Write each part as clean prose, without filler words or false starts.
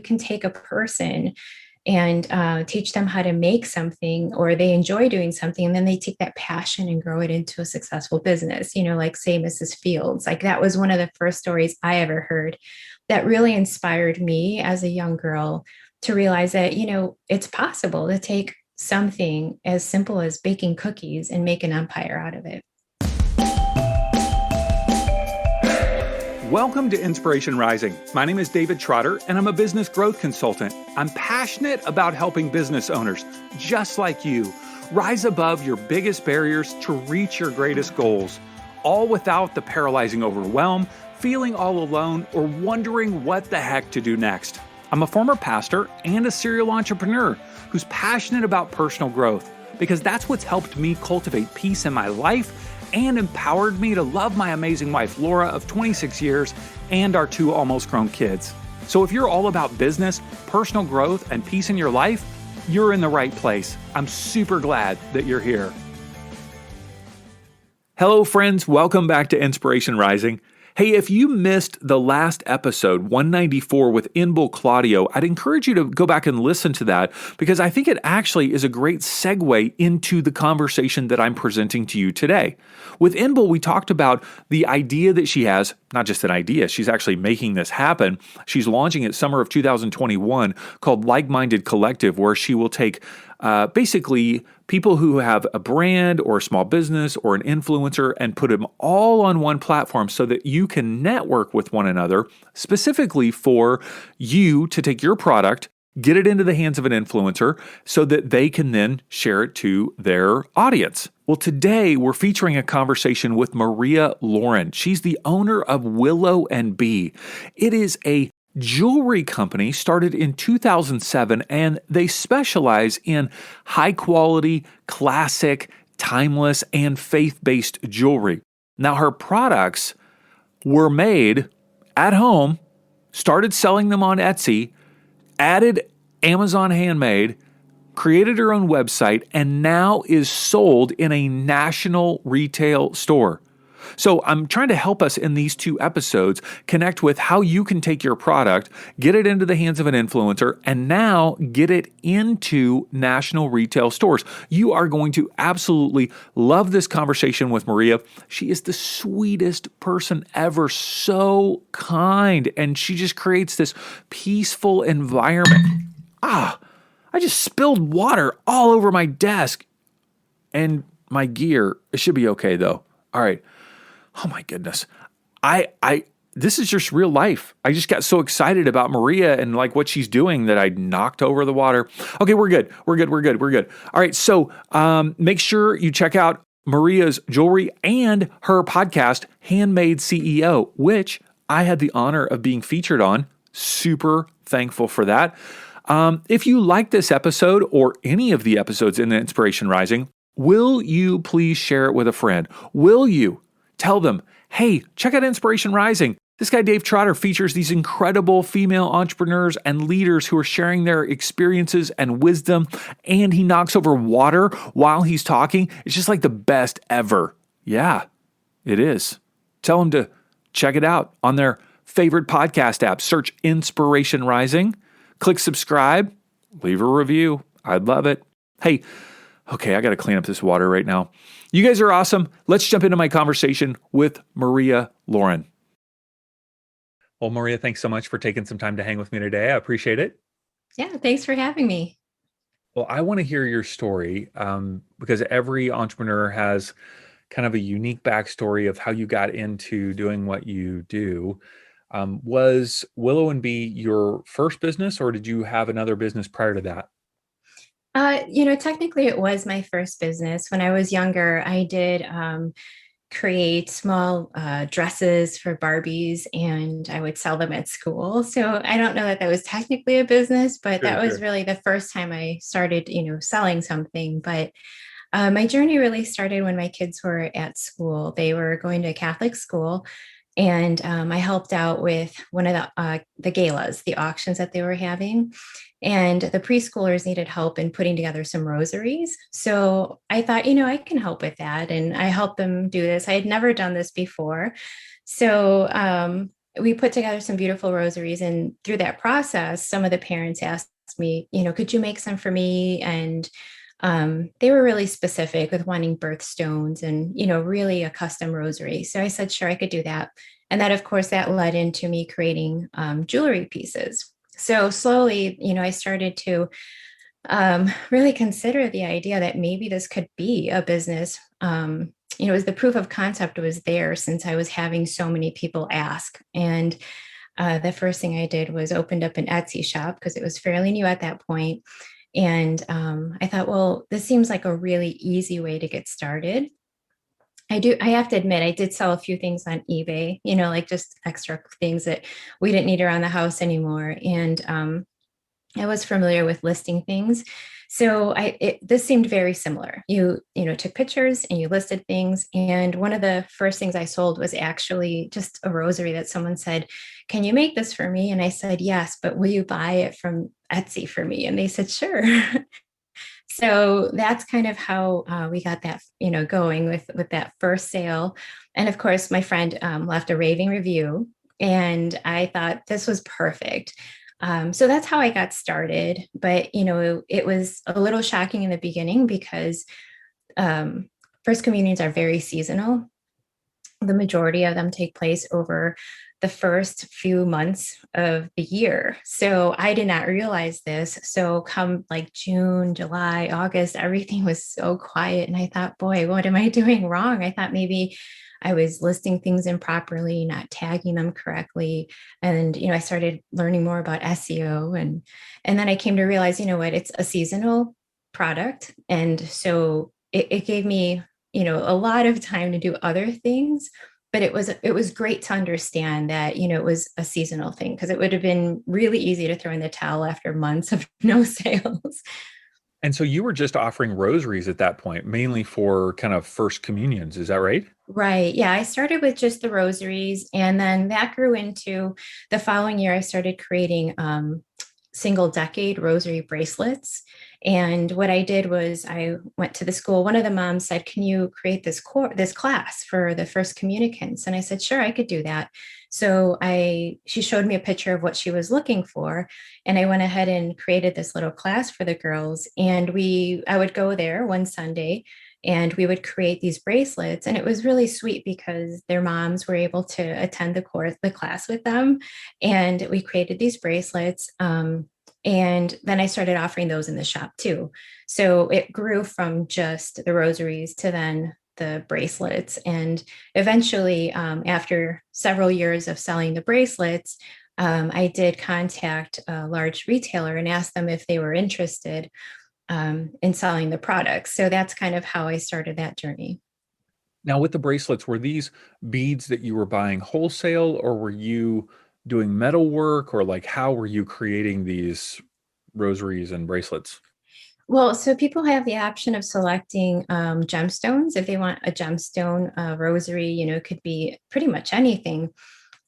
can take a person and teach them how to make something, or they enjoy doing something, and then they take that passion and grow it into a successful business, like say Mrs. Fields. Like that was one of the first stories I ever heard that really inspired me as a young girl to realize that, it's possible to take something as simple as baking cookies and make an empire out of it. Welcome to Inspiration Rising. My name is David Trotter, and I'm a business growth consultant. I'm passionate about helping business owners, just like you, rise above your biggest barriers to reach your greatest goals, all without the paralyzing overwhelm, feeling all alone, or wondering what the heck to do next. I'm a former pastor and a serial entrepreneur who's passionate about personal growth because that's what's helped me cultivate peace in my life and empowered me to love my amazing wife, Laura, of 26 years, and our 2 almost grown kids. So if you're all about business, personal growth, and peace in your life, you're in the right place. I'm super glad that you're here. Hello, friends. Welcome back to Inspiration Rising. Hey, if you missed the last episode, 194 with Inbal Claudio, I'd encourage you to go back and listen to that because I think it actually is a great segue into the conversation that I'm presenting to you today. With Inbal, we talked about the idea that she has, not just an idea, she's actually making this happen. She's launching it summer of 2021 called Like-Minded Collective, where she will take basically people who have a brand or a small business or an influencer and put them all on one platform so that you can network with one another, specifically for you to take your product, get it into the hands of an influencer so that they can then share it to their audience. Well, today we're featuring a conversation with Maria Laurin. She's the owner of Willow and Bee. It is a jewelry company started in 2007, and they specialize in high quality, classic, timeless, and faith-based jewelry. Now, her products were made at home, started selling them on Etsy, added Amazon Handmade, created her own website, and now is sold in a national retail store. So I'm trying to help us in these 2 episodes connect with how you can take your product, get it into the hands of an influencer, and now get it into national retail stores. You are going to absolutely love this conversation with Maria. She is the sweetest person ever, so kind, and she just creates this peaceful environment. I just spilled water all over my desk and my gear. It should be okay though. All right. Oh my goodness. This is just real life. I just got so excited about Maria and like what she's doing that I knocked over the water. Okay, we're good. All right. So, make sure you check out Maria's jewelry and her podcast, Handmade CEO, which I had the honor of being featured on. Super thankful for that. If you like this episode or any of the episodes in the Inspiration Rising, will you please share it with a friend? Will you tell them, hey, check out Inspiration Rising. This guy, Dave Trotter, features these incredible female entrepreneurs and leaders who are sharing their experiences and wisdom, and he knocks over water while he's talking. It's just like the best ever. Yeah, it is. Tell them to check it out on their favorite podcast app. Search Inspiration Rising, click subscribe, leave a review. I'd love it. Hey, okay, I got to clean up this water right now. You guys are awesome. Let's jump into my conversation with Maria Laurin. Well, Maria, thanks so much for taking some time to hang with me today. I appreciate it. Yeah, thanks for having me. Well, I want to hear your story because every entrepreneur has kind of a unique backstory of how you got into doing what you do. Was Willow and Bee your first business, or did you have another business prior to that? Technically it was my first business. When I was younger, I did create small dresses for Barbies, and I would sell them at school. So I don't know that that was technically a business, but that was really the first time I started, selling something. But my journey really started when my kids were at school. They were going to a Catholic school. And I helped out with one of the galas, the auctions that they were having. And the preschoolers needed help in putting together some rosaries. So I thought, I can help with that. And I helped them do this. I had never done this before. So we put together some beautiful rosaries. And through that process, some of the parents asked me, could you make some for me? And they were really specific with wanting birthstones and, really a custom rosary. So I said, sure, I could do that. And that, of course, that led into me creating jewelry pieces. So slowly, I started to really consider the idea that maybe this could be a business. As the proof of concept was there since I was having so many people ask. And the first thing I did was opened up an Etsy shop because it was fairly new at that point. And I thought, well, this seems like a really easy way to get started. I have to admit, I did sell a few things on eBay, like just extra things that we didn't need around the house anymore. And I was familiar with listing things. So this seemed very similar. You took pictures and you listed things. And one of the first things I sold was actually just a rosary that someone said, can you make this for me? And I said, yes, but will you buy it from Etsy for me? And they said, sure. So that's kind of how we got that, going with that first sale. And of course, my friend left a raving review, and I thought this was perfect. So that's how I got started. But, it was a little shocking in the beginning because First Communions are very seasonal. The majority of them take place over the first few months of the year. So I did not realize this. So come like June, July, August, everything was so quiet. And I thought, boy, what am I doing wrong? I thought maybe I was listing things improperly, not tagging them correctly. And, I started learning more about SEO. And then I came to realize, what, it's a seasonal product. And so it gave me, a lot of time to do other things. But it was great to understand that, it was a seasonal thing, because it would have been really easy to throw in the towel after months of no sales. And so you were just offering rosaries at that point, mainly for kind of first communions. Is that right? Right. Yeah. I started with just the rosaries, and then that grew into the following year. I started creating single decade rosary bracelets. And what I did was I went to the school. One of the moms said, can you create this class for the first communicants? And I said, sure, I could do that. So she showed me a picture of what she was looking for. And I went ahead and created this little class for the girls. And I would go there one Sunday, and we would create these bracelets. And it was really sweet because their moms were able to attend the class with them. And we created these bracelets. And then I started offering those in the shop too. So it grew from just the rosaries to then the bracelets. And eventually, after several years of selling the bracelets, I did contact a large retailer and ask them if they were interested in selling the products. So that's kind of how I started that journey. Now, with the bracelets, were these beads that you were buying wholesale, or were you doing metal work, or like how were you creating these rosaries and bracelets? Well, so people have the option of selecting gemstones. If they want a gemstone rosary, it could be pretty much anything.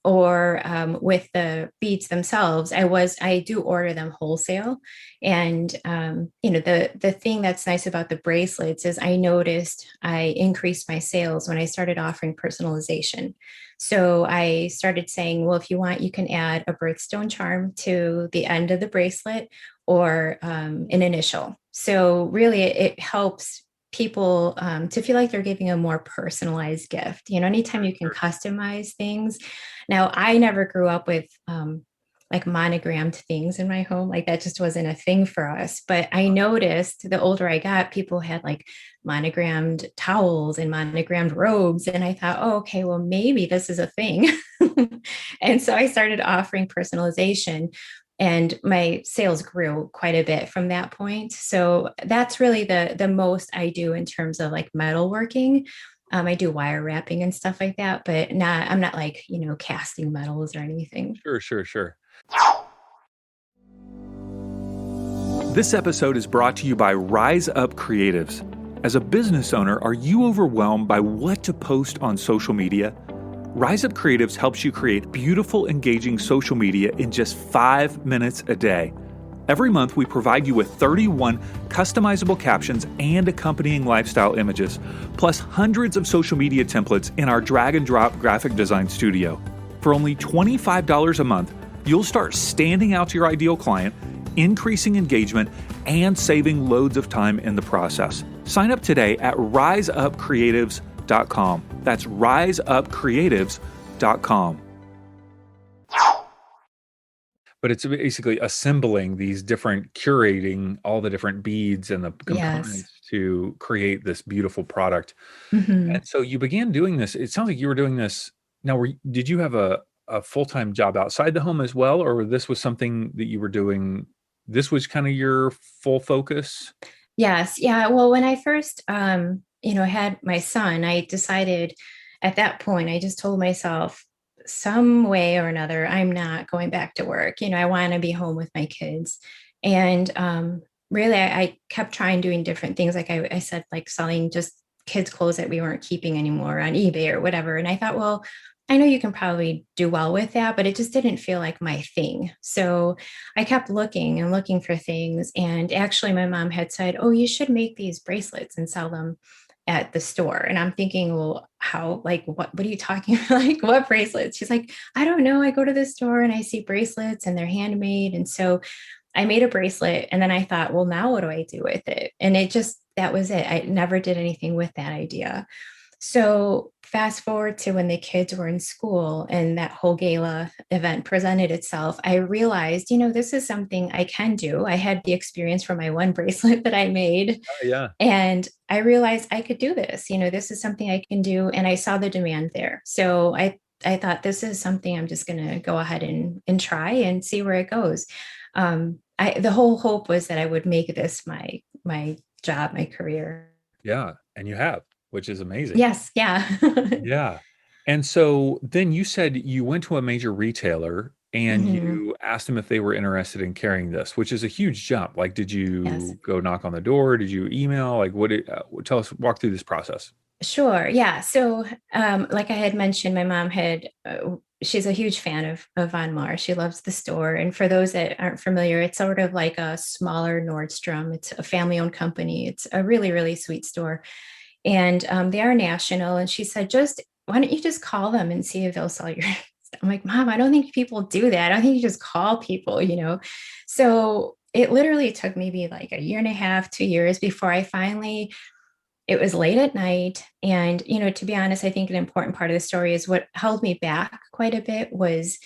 Or with the beads themselves, I do order them wholesale. And the thing that's nice about the bracelets is I noticed I increased my sales when I started offering personalization. So I started saying, well, if you want, you can add a birthstone charm to the end of the bracelet, or an initial. So really, it helps people to feel like they're giving a more personalized gift. Anytime you can customize things. Now, I never grew up with like monogrammed things in my home. Like that just wasn't a thing for us. But I noticed the older I got, people had like monogrammed towels and monogrammed robes. And I thought, oh, okay, well, maybe this is a thing. And so I started offering personalization, and my sales grew quite a bit from that point. So that's really the most I do in terms of like metalworking. I do wire wrapping and stuff like that, but I'm not like, casting metals or anything. Sure, sure, sure. This episode is brought to you by Rise Up Creatives. As a business owner, are you overwhelmed by what to post on social media? Rise Up Creatives helps you create beautiful, engaging social media in just 5 minutes a day. Every month, we provide you with 31 customizable captions and accompanying lifestyle images, plus hundreds of social media templates in our drag and drop graphic design studio. For only $25 a month, you'll start standing out to your ideal client, increasing engagement, and saving loads of time in the process. Sign up today at riseupcreatives.com. That's riseupcreatives.com. But it's basically assembling these different, curating all the different beads and the Yes. components to create this beautiful product. Hmm. And so you began doing this. It sounds like you were doing this. Now, did you have a full-time job outside the home as well, or this was something that you were doing? This was kind of your full focus? Yes. Yeah. Well, when I first, had my son, I decided at that point, I just told myself, some way or another, I'm not going back to work. I want to be home with my kids. And really, I kept trying doing different things. Like I said, like selling just kids' clothes that we weren't keeping anymore on eBay or whatever. And I thought, well, I know you can probably do well with that, but it just didn't feel like my thing. So I kept looking and looking for things. And actually, my mom had said, oh, you should make these bracelets and sell them at the store. And I'm thinking, well, how, like, what are you talking about? Like, what bracelets? She's like, I don't know. I go to the store and I see bracelets and they're handmade. And so I made a bracelet. And then I thought, well, now what do I do with it? And that was it. I never did anything with that idea. So fast forward to when the kids were in school and that whole gala event presented itself, I realized, this is something I can do. I had the experience from my one bracelet that I made, Oh, yeah. and I realized I could do this. This is something I can do. And I saw the demand there. So I thought this is something I'm just going to go ahead and try and see where it goes. The whole hope was that I would make this my job, my career. Yeah. And you have, which is amazing. Yes. Yeah. Yeah. And so then you said you went to a major retailer and Mhm. you asked them if they were interested in carrying this, which is a huge jump. Like, did Yes. you go knock on the door? Did you email? Like, tell us, walk through this process. Sure. Yeah. So, like I had mentioned, my mom she's a huge fan of Von Mar. She loves the store. And for those that aren't familiar, it's sort of like a smaller Nordstrom. It's a family owned company. It's a really, really sweet store. And they are national. And she said, why don't you just call them and see if they'll sell your stuff? I'm like, Mom, I don't think people do that. I don't think you just call people. So it literally took maybe like a year and a half, 2 years before it was late at night. And, to be honest, I think an important part of the story is what held me back quite a bit was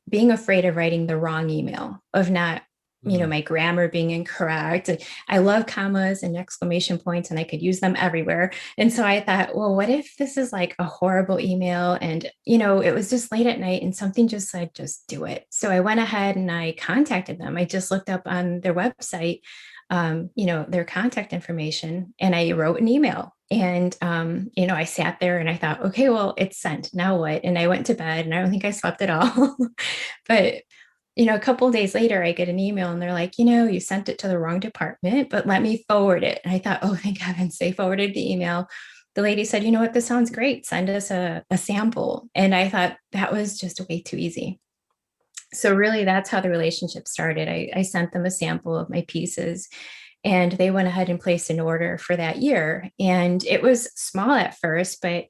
being afraid of writing the wrong email, of not, Mm, my grammar being incorrect. I love commas and exclamation points and I could use them everywhere. And so I thought, well, what if this is like a horrible email? And, it was just late at night and something just said, just do it. So I went ahead and I contacted them. I just looked up on their website, their contact information, and I wrote an email. And, I sat there and I thought, okay, well, it's sent. Now what? And I went to bed and I don't think I slept at all. But, a couple of days later, I get an email and they're like, you sent it to the wrong department, but let me forward it. And I thought, oh, thank heavens, they forwarded the email. The lady said, you know what, this sounds great. Send us a sample. And I thought that was just way too easy. So really that's how the relationship started. I sent them a sample of my pieces and they went ahead and placed an order for that year. And it was small at first, but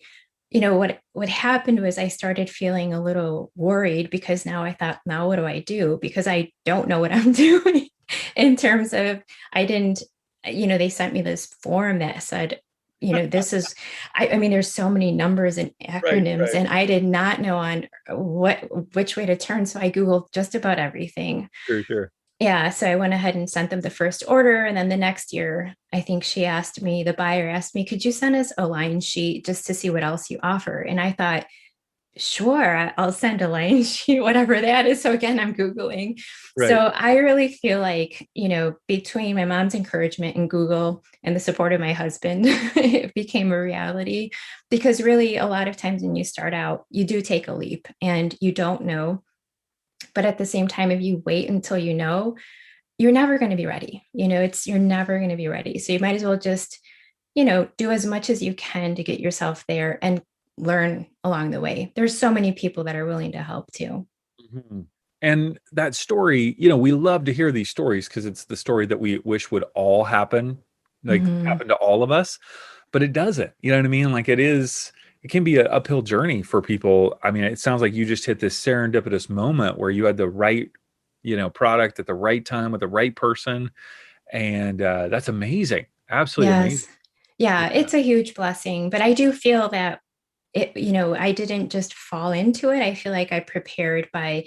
what happened was I started feeling a little worried because now I thought, now what do I do? Because I don't know what I'm doing in terms of I didn't, they sent me this form that said, this is, I mean, there's so many numbers and right, acronyms, right. and I did not know on which way to turn. So I Googled just about everything. Sure, sure. Yeah, so I went ahead and sent them the first order. And then the next year, I think the buyer asked me, could you send us a line sheet just to see what else you offer? And I thought, sure, I'll send a line sheet, whatever that is. So again, I'm Googling. So Right. I really feel like, between my mom's encouragement and Google and the support of my husband, it became a reality. Because really, a lot of times when you start out, you do take a leap and you don't know. But at the same time, if you wait until you're never going to be ready. You're never going to be ready. So you might as well just, do as much as you can to get yourself there and learn along the way. There's so many people that are willing to help too. Mhm. And that story, we love to hear these stories because it's the story that we wish would happen Mhm. to all of us, but it doesn't. You know what I mean? Like, it is, it can be an uphill journey for people. I mean, it sounds like you just hit this serendipitous moment where you had the right, product at the right time with the right person, and that's amazing. Absolutely amazing. Yes. Yeah, Yeah. it's a huge blessing, but I do feel that I didn't just fall into it. I feel like I prepared by,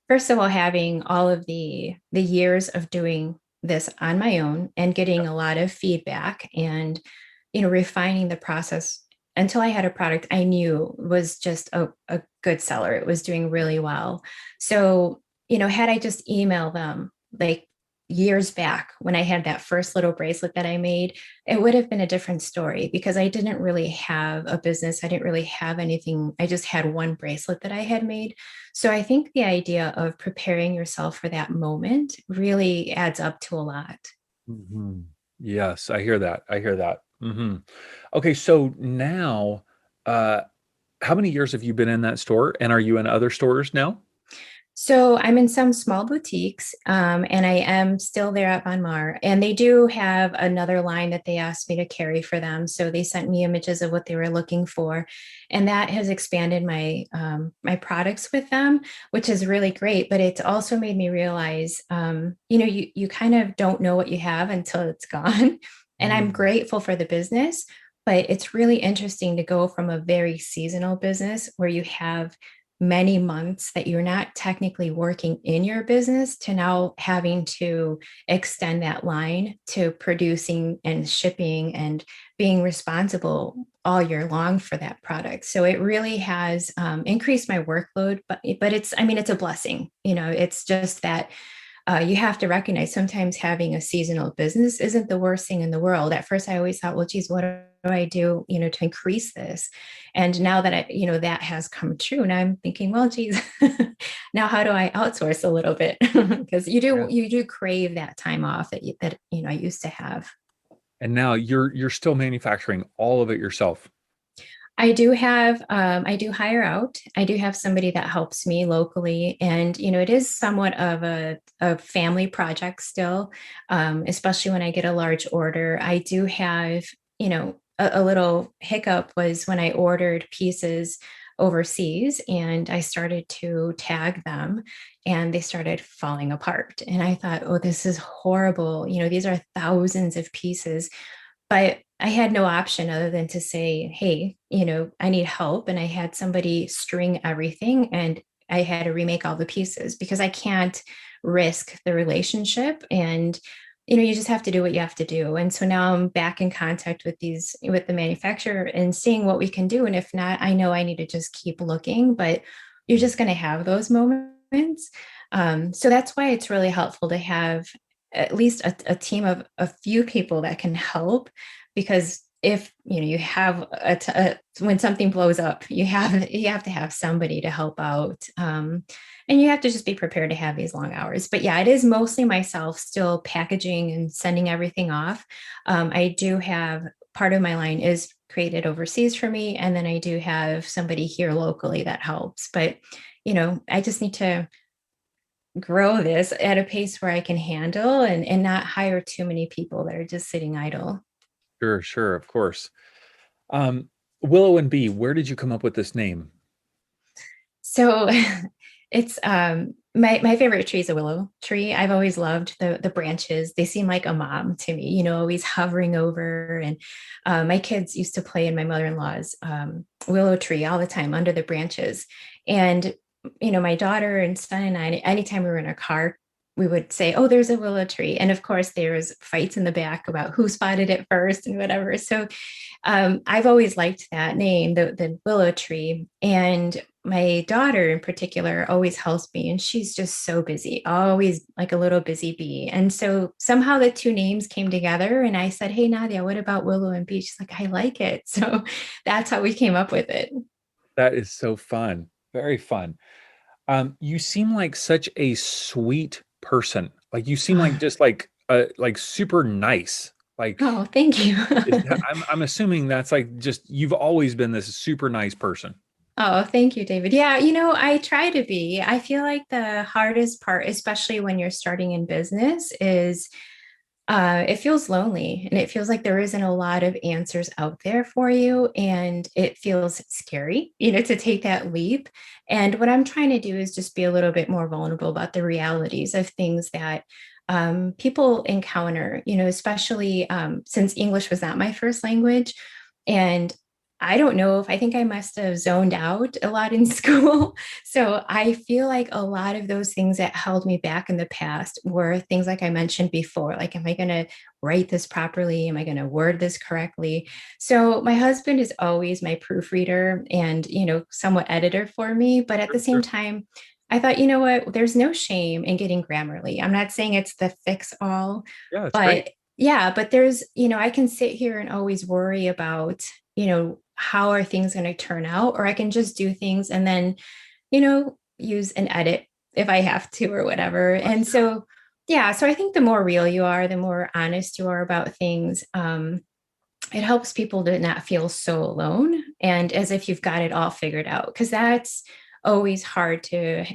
first of all, having all of the years of doing this on my own and getting a lot of feedback and, refining the process until I had a product I knew was just a good seller. It was doing really well. So, had I just emailed them like years back when I had that first little bracelet that I made, it would have been a different story because I didn't really have a business. I didn't really have anything. I just had one bracelet that I had made. So I think the idea of preparing yourself for that moment really adds up to a lot. Mhm. Yes, I hear that. I hear that. Okay, so now, uh, how many years have you been in that store, and are you in other stores now? So I'm in some small boutiques, and I am still there at Von Mar. And they do have another line that they asked me to carry for them. So they sent me images of what they were looking for, and that has expanded my products with them, which is really great. But it's also made me realize, you kind of don't know what you have until it's gone. And I'm Mm. grateful for the business, but it's really interesting to go from a very seasonal business where you have many months that you're not technically working in your business to now having to extend that line to producing and shipping and being responsible all year long for that product. So it really has increased my workload, but it's, I mean, it's a blessing. It's just that you have to recognize sometimes having a seasonal business isn't the worst thing in the world. At first, I always thought, well, geez, what do I do, to increase this? And now that that has come true, now I'm thinking, well, geez, now how do I outsource a little bit? Because you do crave that time off that I used to have. And now you're still manufacturing all of it yourself. I do hire out. I do have somebody that helps me locally. And, it is somewhat of a family project still, especially when I get a large order. I do have, a little hiccup was when I ordered pieces overseas and I started to tag them and they started falling apart. And I thought, oh, this is horrible. These are thousands of pieces, but I had no option other than to say, hey, I need help. And I had somebody string everything and I had to remake all the pieces because I can't risk the relationship. And, you just have to do what you have to do. And so now I'm back in contact with the manufacturer and seeing what we can do. And if not, I know I need to just keep looking, but you're just going to have those moments. So that's why it's really helpful to have at least a team of a few people that can help, because if you have when something blows up, you have to have somebody to help out, and you have to just be prepared to have these long hours. But yeah, it is mostly myself still packaging and sending everything off. I do have part of my line is created overseas for me, and then I do have somebody here locally that helps. But I just need to grow this at a pace where I can handle and not hire too many people that are just sitting idle. Sure, sure, of course. Um, Willow and Bee, where did you come up with this name? So it's my favorite tree is a willow tree. I've always loved the branches. They seem like a mom to me, always hovering over. And my kids used to play in my mother-in-law's willow tree all the time under the branches. And my daughter and son and I, anytime we were in a car, we would say, "Oh, there's a willow tree," and of course, there was fights in the back about who spotted it first and whatever. So I've always liked that name, the willow tree. And my daughter in particular always helps me, and she's just so busy, always like a little busy bee. And so somehow the two names came together, and I said, "Hey, Nadia, what about Willow and Bee?" She's like, "I like it." So that's how we came up with it. That is so fun. Very fun. You seem like such a sweet person. Like you seem like just like super nice. Like Oh, thank you. is that I'm assuming that's like just you've always been this super nice person. Oh, thank you, David. Yeah, I try to be. I feel like the hardest part, especially when you're starting in business, is It feels lonely and it feels like there isn't a lot of answers out there for you. And it feels scary, to take that leap. And what I'm trying to do is just be a little bit more vulnerable about the realities of things that people encounter, especially since English was not my first language. And I don't know if I think I must have zoned out a lot in school. So I feel like a lot of those things that held me back in the past were things like I mentioned before, like, am I going to write this properly? Am I going to word this correctly? So my husband is always my proofreader and, somewhat editor for me. But at the same time, I thought, you know what, there's no shame in getting Grammarly. I'm not saying it's the fix all, Yeah, it's great. but yeah, but there's, I can sit here and always worry about, how are things going to turn out? Or I can just do things and then, use an edit if I have to or whatever. And so, yeah, so I think the more real you are, the more honest you are about things, it helps people to not feel so alone and as if you've got it all figured out. Because that's always hard to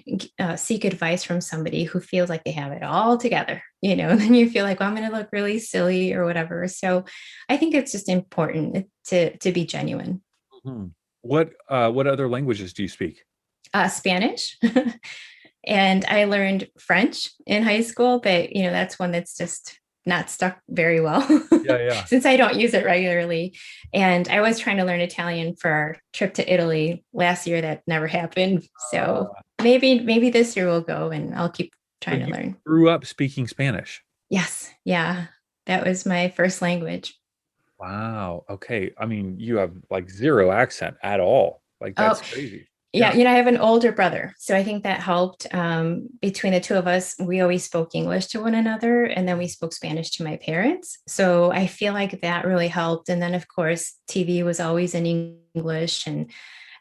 seek advice from somebody who feels like they have it all together, and then you feel like, well, I'm going to look really silly or whatever. So I think it's just important to be genuine. Mhm. What other languages do you speak? Spanish. And I learned French in high school, but that's one that's just not stuck very well Yeah, yeah. since I don't use it regularly. And I was trying to learn Italian for our trip to Italy last year. That never happened. So maybe this year we'll go and I'll keep So trying to you learn. grew up speaking Spanish. Yes. Yeah. That was my first language. Wow. Okay. I mean, you have like zero accent at all. Like Oh, that's crazy. yeah, Yeah. I have an older brother, so I think that helped. Between the two of us, we always spoke English to one another, and then we spoke Spanish to my parents. So I feel like that really helped. And then, of course, TV was always in English, and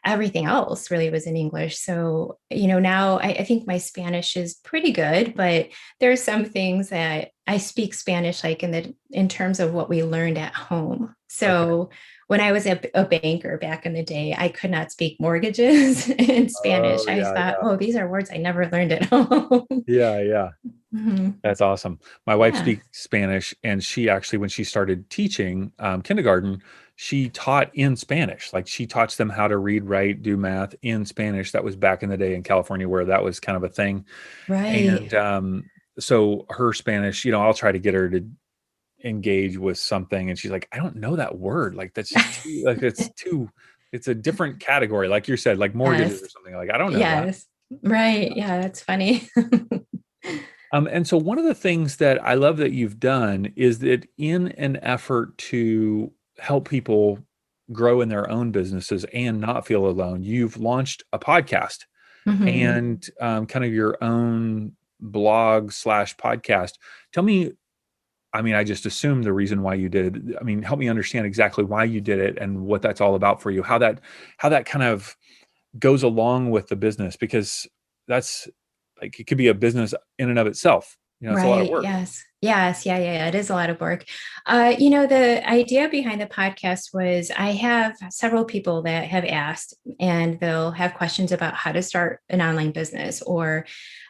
everything else really was in English. So, now I think my Spanish is pretty good, but there are some things that I speak Spanish like in terms of what we learned at home. Okay. So when I was a banker back in the day, I could not speak mortgages in Spanish. Oh, I yeah, thought, yeah. oh, these are words I never learned at home. Yeah, yeah. Mhm. That's awesome. My wife Yeah. speaks Spanish, and she actually, when she started teaching kindergarten, she taught in Spanish. Like she taught them how to read, write, do math in Spanish. That was back in the day in California where that was kind of a thing. Right. And so her Spanish, I'll try to get her to engage with something, and she's like, I don't know that word. Like that's just too, like it's a different category. Like you said, like mortgages or Yes. something. Like I don't know that. Yes. Right. Yeah, that's funny. And so one of the things that I love that you've done is that in an effort to help people grow in their own businesses and not feel alone, you've launched a podcast Mhm. and kind of your own blog slash podcast. Tell me, I mean, I just assumed the reason why you did it. I mean, help me understand exactly why you did it and what that's all about for you. How that kind of goes along with the business because that's like it could be a business in and of itself. It's a lot of Right. work. Yes. Yes. Yeah. Yeah. Yeah. It is a lot of work. The idea behind the podcast was I have several people that have asked, and they'll have questions about how to start an online business, or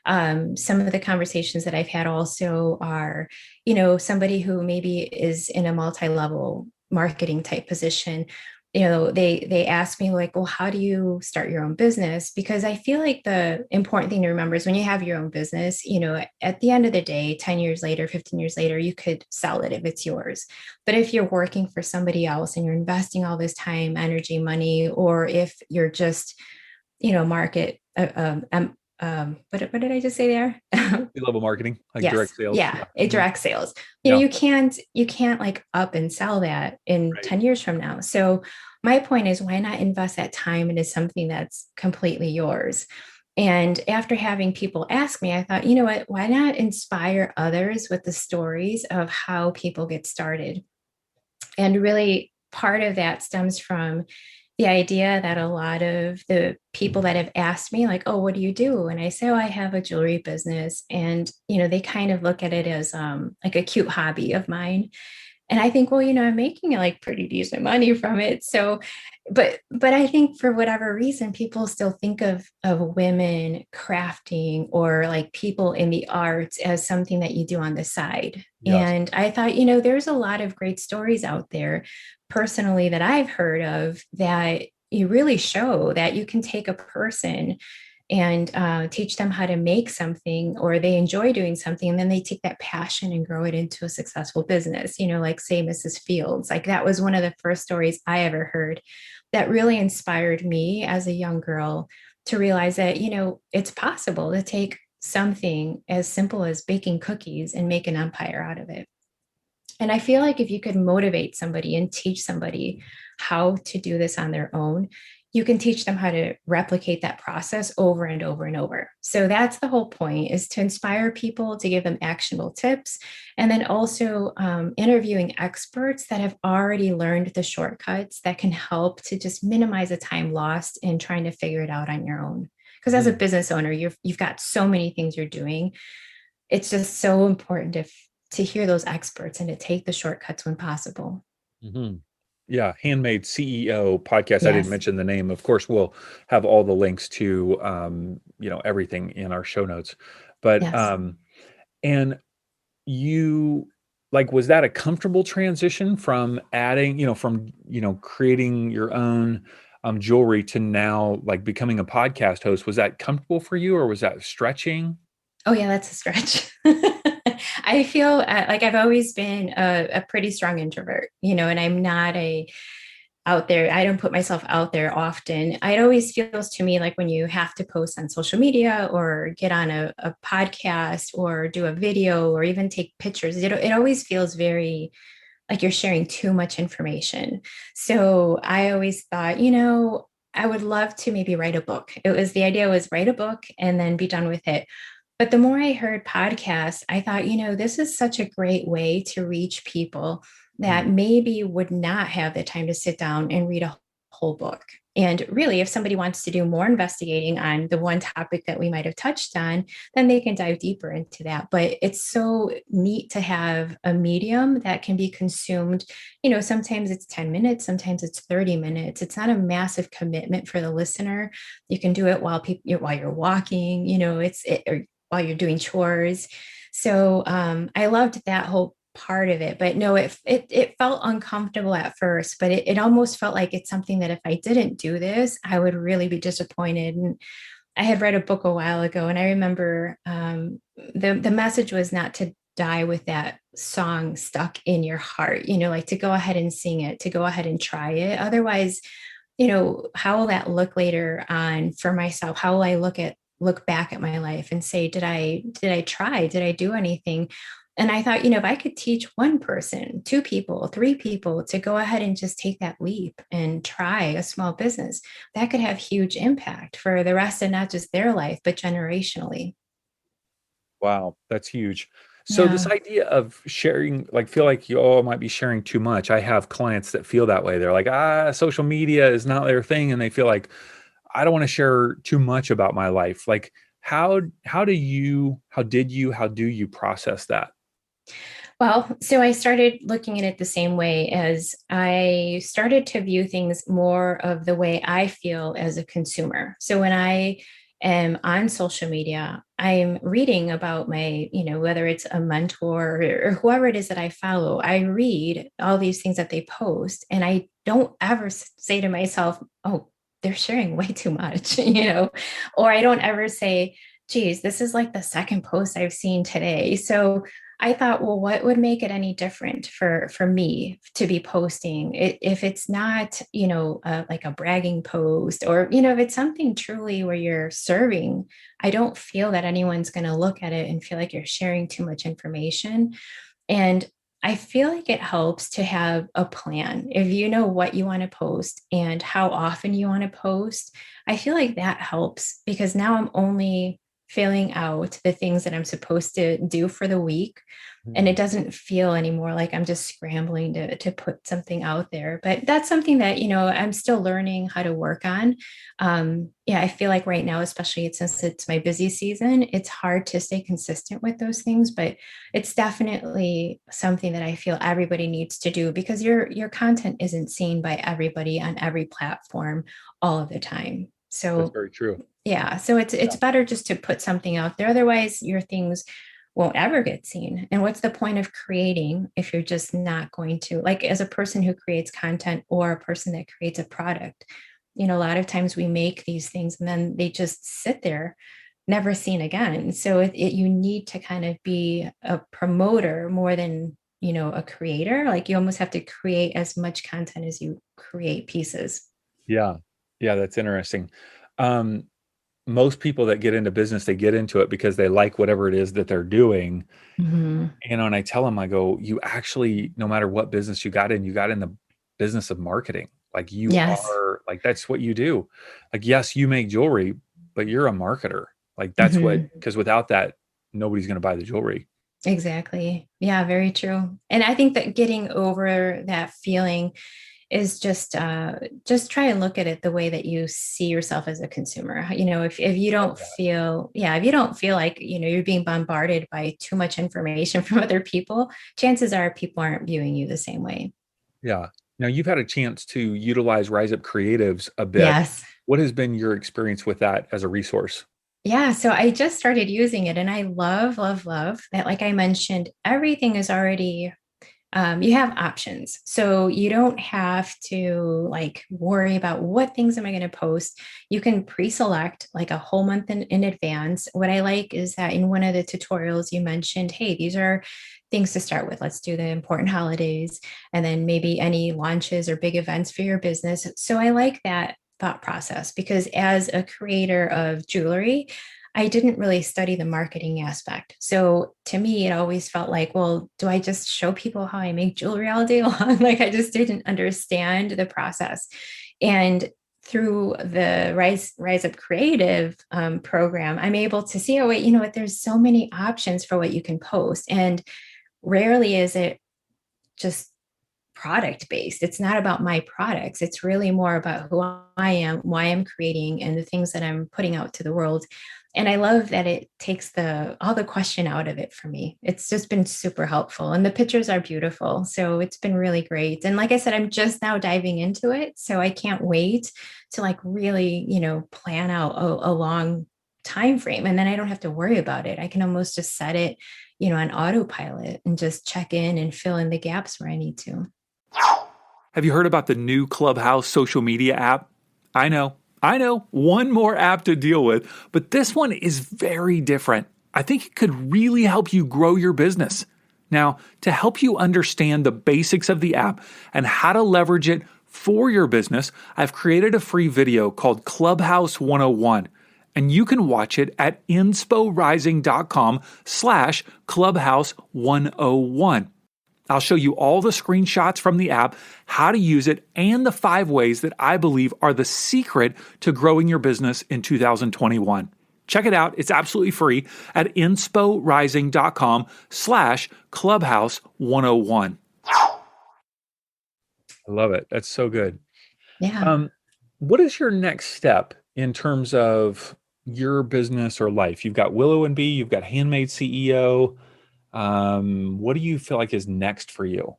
some of the conversations that I've had also are, somebody who maybe is in a multi-level marketing type position. They ask me like, well, how do you start your own business? Because I feel like the important thing to remember is when you have your own business, at the end of the day, 10 years later, 15 years later, you could sell it if it's yours. But if you're working for somebody else and you're investing all this time, energy, money, or if you're just, market what did I just say there? Level marketing, like Yes. direct sales. Yeah. Yeah. It Mhm. direct sales. Yeah. You can't like up and sell that in Right. 10 years from now. So my point is, why not invest that time into something that's completely yours? And after having people ask me, I thought, you know what, why not inspire others with the stories of how people get started? And really part of that stems from the idea that a lot of the people that have asked me, like, oh, what do you do? And I say, oh, I have a jewelry business. And, they kind of look at it as like a cute hobby of mine. And I think, well, I'm making like pretty decent money from it. So, but I think for whatever reason, people still think of women crafting or like people in the arts as something that you do on the side. Yes. And I thought, there's a lot of great stories out there personally that I've heard of that you really show that you can take a person and teach them how to make something, or they enjoy doing something, and then they take that passion and grow it into a successful business, like say Mrs. Fields. Like that was one of the first stories I ever heard that really inspired me as a young girl to realize that it's possible to take something as simple as baking cookies and make an empire out of it. And I feel like if you could motivate somebody and teach somebody how to do this on their own, you can teach them how to replicate that process over and over and over. So that's the whole point, is to inspire people, to give them actionable tips, and then also interviewing experts that have already learned the shortcuts that can help to just minimize the time lost in trying to figure it out on your own. Because as a Mm-hmm. business owner, you've got so many things you're doing. It's just so important to hear those experts and to take the shortcuts when possible. Mm-hmm. Yeah, Handmade CEO podcast. I didn't Yes, mention the name. Of course, we'll have all the links to everything in our show notes. But yes. and you like, was that a comfortable transition from adding, from creating your own jewelry to now like becoming a podcast host? Was that comfortable for you, or was that stretching? Oh yeah, that's a stretch. I feel like I've always been a pretty strong introvert, and I'm not a out there. I don't put myself out there often. It always feels to me like when you have to post on social media or get on a podcast or do a video or even take pictures, it always feels very like you're sharing too much information. So I always thought, I would love to maybe write a book. The idea was write a book and then be done with it. But the more I heard podcasts, I thought, this is such a great way to reach people that Mm, maybe would not have the time to sit down and read a whole book. And really, if somebody wants to do more investigating on the one topic that we might have touched on, then they can dive deeper into that. But it's so neat to have a medium that can be consumed. Sometimes it's 10 minutes, sometimes it's 30 minutes. It's not a massive commitment for the listener. You can do it while you're walking, or while you're doing chores. So I loved that whole part of it. But no, it felt uncomfortable at first, but it almost felt like it's something that if I didn't do this, I would really be disappointed. And I had read a book a while ago, and I remember the message was not to die with that song stuck in your heart, like to go ahead and sing it, to go ahead and try it. Otherwise, how will that look later on for myself? How will I look back at my life and say, did I try? Did I do anything? And I thought, if I could teach one person, two people, three people to go ahead and just take that leap and try a small business, that could have huge impact for the rest of not just their life, but generationally. wow, that's huge. So this Yeah. idea of sharing, like, feel like you all might be sharing too much. I have clients that feel that way. They're like, social media is not their thing, and they feel like I don't want to share too much about my life. Like, how do you process that? Well, so I started looking at it the same way as I started to view things more of the way I feel as a consumer. So when I am on social media, I'm reading about whether it's a mentor or whoever it is that I follow, I read all these things that they post, and I don't ever say to myself, oh, they're sharing way too much, or I don't ever say, geez, this is like the second post I've seen today. So I thought, well, what would make it any different for me to be posting it if it's not, like a bragging post, or if it's something truly where you're serving. I don't feel that anyone's going to look at it and feel like you're sharing too much information. And I feel like it helps to have a plan. If you know what you want to post and how often you want to post, I feel like that helps, because now I'm only filling out the things that I'm supposed to do for the week. And it Mhm. doesn't feel anymore like I'm just scrambling to put something out there. But that's something that, I'm still learning how to work on. Yeah, I feel like right now, especially since it's my busy season, it's hard to stay consistent with those things, but it's definitely something that I feel everybody needs to do because your content isn't seen by everybody on every platform all of the time. That's So very true. yeah, so it's better just to put something out there. Otherwise, your things won't ever get seen. And what's the point of creating if you're just not going to, like, as a person who creates content or a person that creates a product, a lot of times we make these things and then they just sit there, never seen again. So you need to kind of be a promoter more than, a creator. Like you almost have to create as much content as you create pieces. Yeah. Yeah, that's interesting. Um, Most people that get into business, they get into it because they like whatever it is that they're doing. Mhm. And I tell them, I go, you actually, no matter what business you got in the business of marketing. Like you Yes. are, like, that's what you do. Like, yes, you make jewelry, but you're a marketer. Like, that's what, Mhm. because without that, nobody's going to buy the jewelry. Exactly. Yeah, very true. And I think that getting over that feeling is just try and look at it the way that you see yourself as a consumer. If you Love don't that. feel, yeah, if you don't feel like, you're being bombarded by too much information from other people, chances are people aren't viewing you the same way. Yeah. Now you've had a chance to utilize Rise Up Creatives a bit. Yes. What has been your experience with that as a resource? Yeah, so I just started using it and I love, love, love that. Like I mentioned, everything is already you have options. So you don't have to like worry about what things am I going to post. You can pre-select like a whole month in advance. What I like is that in one of the tutorials you mentioned, hey, these are things to start with. Let's do the important holidays and then maybe any launches or big events for your business. So I like that thought process because as a creator of jewelry, I didn't really study the marketing aspect. So to me, it always felt like, well, do I just show people how I make jewelry all day long? Like I just didn't understand the process. And through the Rise Up Creative program, I'm able to see, oh, wait, you know what? There's so many options for what you can post. And rarely is it just product based. It's not about my products. It's really more about who I am, why I'm creating, and the things that I'm putting out to the world. And I love that it takes the all the question out of it for me. It's just been super helpful. And the pictures are beautiful. So it's been really great. And like I said, I'm just now diving into it. So I can't wait to like really, plan out a long time frame. And then I don't have to worry about it. I can almost just set it, on autopilot and just check in and fill in the gaps where I need to. Have you heard about the new Clubhouse social media app? I know, one more app to deal with, but this one is very different. I think it could really help you grow your business. Now, to help you understand the basics of the app and how to leverage it for your business, I've created a free video called Clubhouse 101, and you can watch it at insporising.com/Clubhouse 101. I'll show you all the screenshots from the app, how to use it, and the 5 ways that I believe are the secret to growing your business in 2021. Check it out. It's absolutely free at insporising.com/Clubhouse 101. I love it. That's so good. Yeah. Um, what is your next step in terms of your business or life? You've got Willow and Bee, you've got Handmade CEO. What do you feel like is next for you?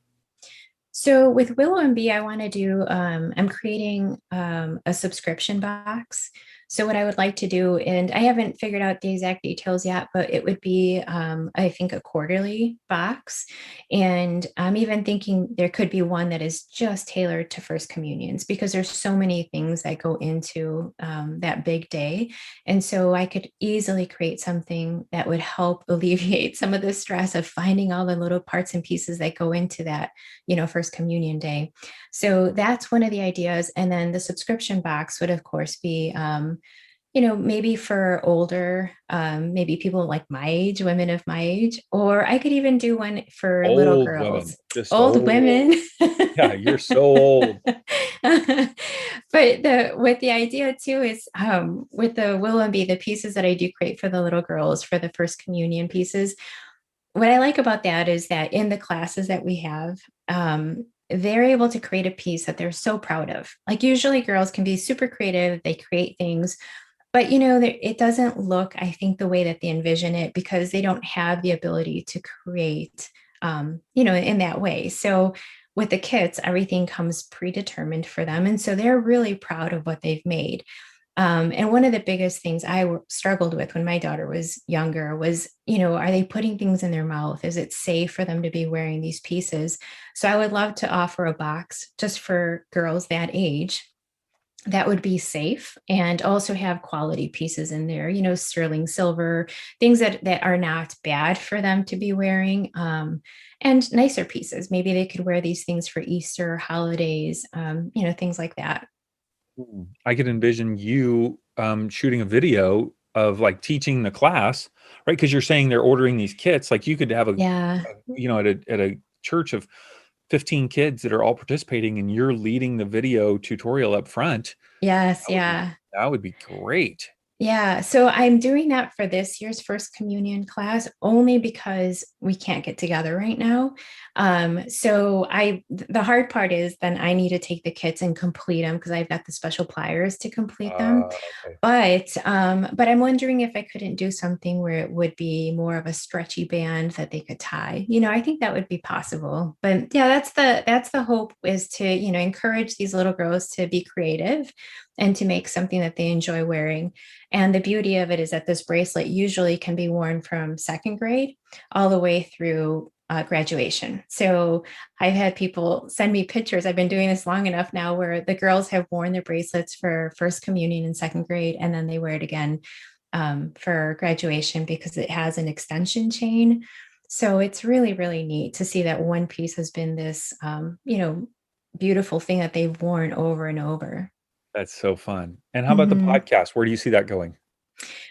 So with Willow and Bee, I want to do, I'm creating a subscription box. So what I would like to do, and I haven't figured out the exact details yet, but it would be, I think, a quarterly box. And I'm even thinking there could be one that is just tailored to First Communions because there's so many things that go into that big day. And so I could easily create something that would help alleviate some of the stress of finding all the little parts and pieces that go into that, First Communion Day. So that's one of the ideas. And then the subscription box would, of course, be, maybe for older, maybe people like my age, women of my age, or I could even do one for little Old women, girls, just old old. women. Yeah, you're so old. But with the idea too is with the will and be the pieces that I do create for the little girls for the first communion pieces. What I like about that is that in the classes that we have, they're able to create a piece that they're so proud of. Like usually girls can be super creative, they create things, but it doesn't look, I think, the way that they envision it because they don't have the ability to create, in that way. So with the kits, everything comes predetermined for them. And so they're really proud of what they've made. And one of the biggest things struggled with when my daughter was younger was, are they putting things in their mouth? Is it safe for them to be wearing these pieces? So I would love to offer a box just for girls that age that would be safe and also have quality pieces in there, sterling silver, things that are not bad for them to be wearing, and nicer pieces. Maybe they could wear these things for Easter, holidays, things like that. I could envision you shooting a video of like teaching the class, right? Because you're saying they're ordering these kits. Like you could have Yeah. at a church of 15 kids that are all participating, and you're leading the video tutorial up front. Yes. That would be Yeah. that would be great. Yeah, so I'm doing that for this year's first communion class only because we can't get together right now. The hard part is then I need to take the kits and complete them because I've got the special pliers to complete them. Okay. But I'm wondering if I couldn't do something where it would be more of a stretchy band that they could tie. I think that would be possible. But yeah, that's the hope is to, encourage these little girls to be creative and to make something that they enjoy wearing. And the beauty of it is that this bracelet usually can be worn from second grade all the way through graduation. So I've had people send me pictures. I've been doing this long enough now where the girls have worn their bracelets for first communion in second grade, and then they wear it again for graduation because it has an extension chain. So it's really, really neat to see that one piece has been this, beautiful thing that they've worn over and over. That's so fun. And how about the Mhm. podcast? Where do you see that going?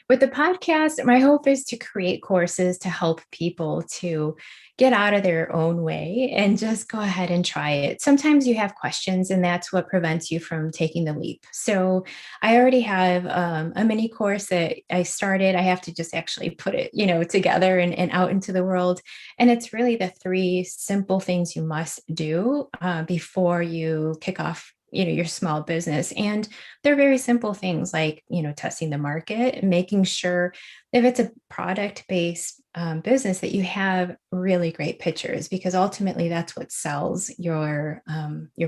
With the podcast, my hope is to create courses to help people to get out of their own way and just go ahead and try it. Sometimes you have questions, and that's what prevents you from taking the leap. So, I already have a mini course that I started. I have to just actually put it, together and out into the world. And it's really the three simple things you must do before you kick off. Your small business. And they're very simple things like, testing the market and making sure if it's a product based business that you have really great pictures because ultimately that's what sells your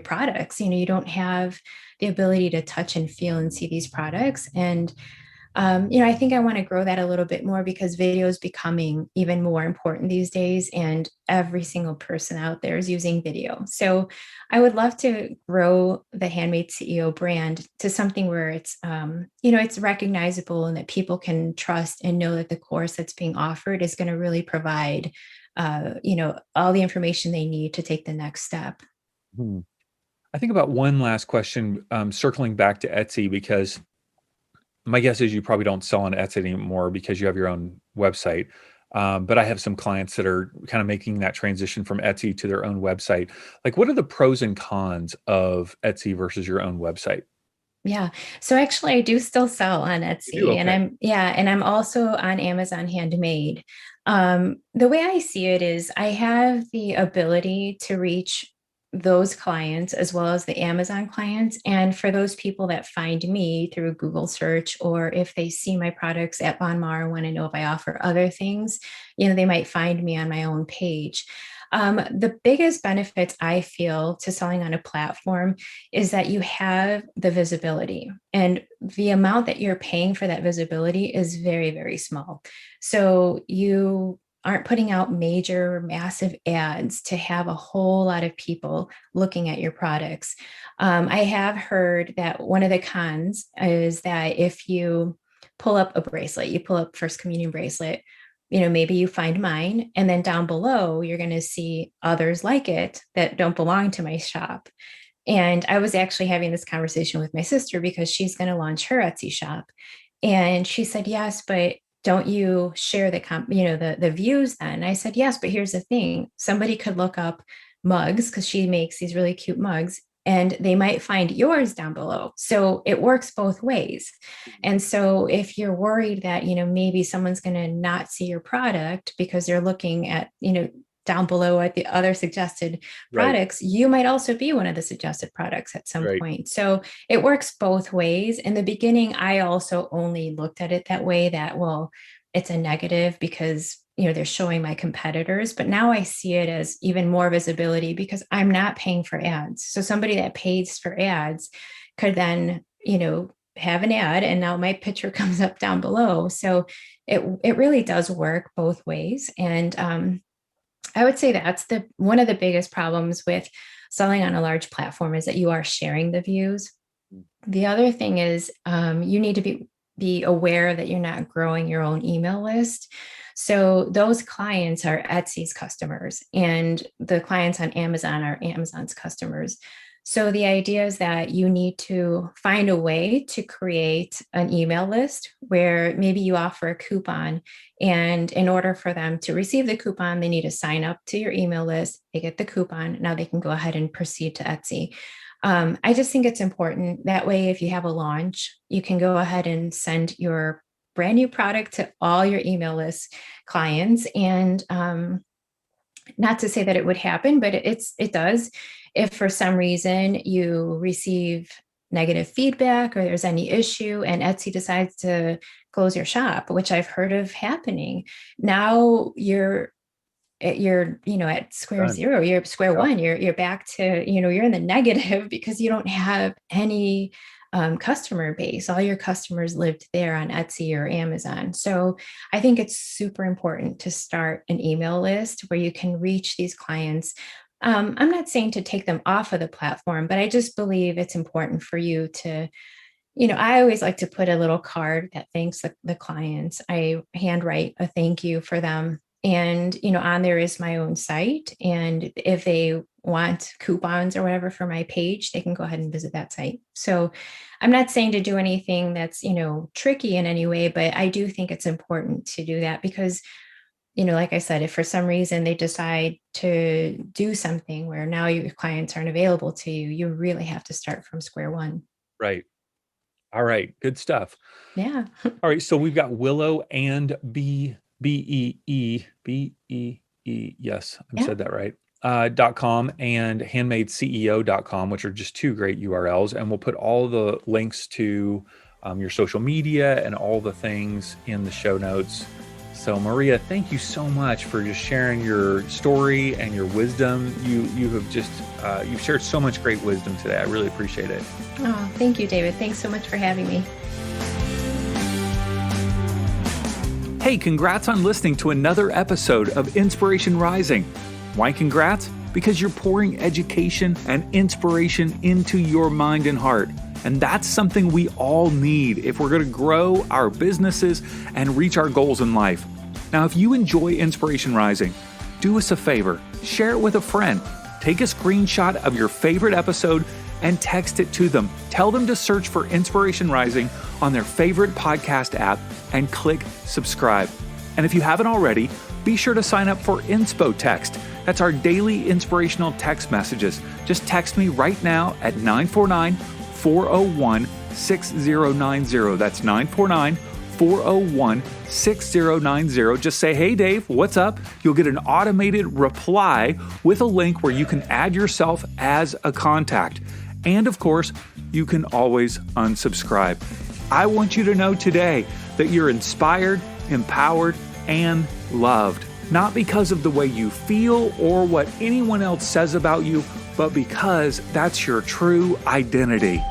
products. You don't have the ability to touch and feel and see these products. And I think I want to grow that a little bit more because video is becoming even more important these days, and every single person out there is using video. So I would love to grow the Handmade CEO brand to something where it's recognizable and that people can trust and know that the course that's being offered is going to really provide, all the information they need to take the next step. Hmm. I think about one last question, circling back to Etsy, because my guess is you probably don't sell on Etsy anymore because you have your own website. But I have some clients that are kind of making that transition from Etsy to their own website. Like, what are the pros and cons of Etsy versus your own website? Yeah. So actually I do still sell on You do? Etsy and Okay. I'm also on Amazon Handmade. The way I see it is I have the ability to reach those clients as well as the Amazon clients. And for those people that find me through Google search, or if they see my products at Bon Mar and want to know if I offer other things, they might find me on my own page. The biggest benefits I feel to selling on a platform is that you have the visibility, and the amount that you're paying for that visibility is very, very small. So you aren't putting out major, massive ads to have a whole lot of people looking at your products. I have heard that one of the cons is that if you pull up a bracelet, you pull up First Communion bracelet, maybe you find mine, and then down below, you're going to see others like it that don't belong to my shop. And I was actually having this conversation with my sister because she's going to launch her Etsy shop. And she said, yes, but don't you share the views then? And I said, yes, but here's the thing. Somebody could look up mugs because she makes these really cute mugs and they might find yours down below. So it works both ways. And so if you're worried that, maybe someone's going to not see your product because they're looking at, down below at the other suggested Right. products, you might also be one of the suggested products at some Right. point. So it works both ways. In the beginning, I also only looked at it that way, that, well, it's a negative because they're showing my competitors, but now I see it as even more visibility because I'm not paying for ads. So somebody that pays for ads could then have an ad and now my picture comes up down below. So it really does work both ways. And I would say that's one of the biggest problems with selling on a large platform is that you are sharing the views. The other thing is you need to be aware that you're not growing your own email list. So those clients are Etsy's customers and the clients on Amazon are Amazon's customers. So the idea is that you need to find a way to create an email list where maybe you offer a coupon. And in order for them to receive the coupon, they need to sign up to your email list. They get the coupon. Now they can go ahead and proceed to Etsy. I just think it's important. That way, if you have a launch, you can go ahead and send your brand new product to all your email list clients. And not to say that it would happen, but it does. If for some reason you receive negative feedback or there's any issue and Etsy decides to close your shop, which I've heard of happening, now you're at square zero, you're square one, you're back to, you're in the negative because you don't have any customer base. All your customers lived there on Etsy or Amazon. So I think it's super important to start an email list where you can reach these clients. I'm not saying to take them off of the platform, but I just believe it's important for you to, I always like to put a little card that thanks the clients. I handwrite a thank you for them. And, on there is my own site. And if they want coupons or whatever for my page, they can go ahead and visit that site. So I'm not saying to do anything that's, tricky in any way, but I do think it's important to do that because, like I said, if for some reason they decide to do something where now your clients aren't available to you, you really have to start from square one. Right. All right. Good stuff. Yeah. All right. So we've got Willow and BEE. Yes, I said that right. .com and handmadeceo.com, which are just two great URLs. And we'll put all the links to your social media and all the things in the show notes. So Maria, thank you so much for just sharing your story and your wisdom. You have just, you've shared so much great wisdom today. I really appreciate it. Oh, thank you, David. Thanks so much for having me. Hey, congrats on listening to another episode of Inspiration Rising. Why congrats? Because you're pouring education and inspiration into your mind and heart. And that's something we all need if we're going to grow our businesses and reach our goals in life. Now, if you enjoy Inspiration Rising, do us a favor, share it with a friend. Take a screenshot of your favorite episode and text it to them. Tell them to search for Inspiration Rising on their favorite podcast app and click subscribe. And if you haven't already, be sure to sign up for Inspo Text. That's our daily inspirational text messages. Just text me right now at 949-401-6090. That's 949-401-6090. Just say, hey, Dave, what's up? You'll get an automated reply with a link where you can add yourself as a contact. And of course, you can always unsubscribe. I want you to know today that you're inspired, empowered, and loved. Not because of the way you feel or what anyone else says about you, but because that's your true identity.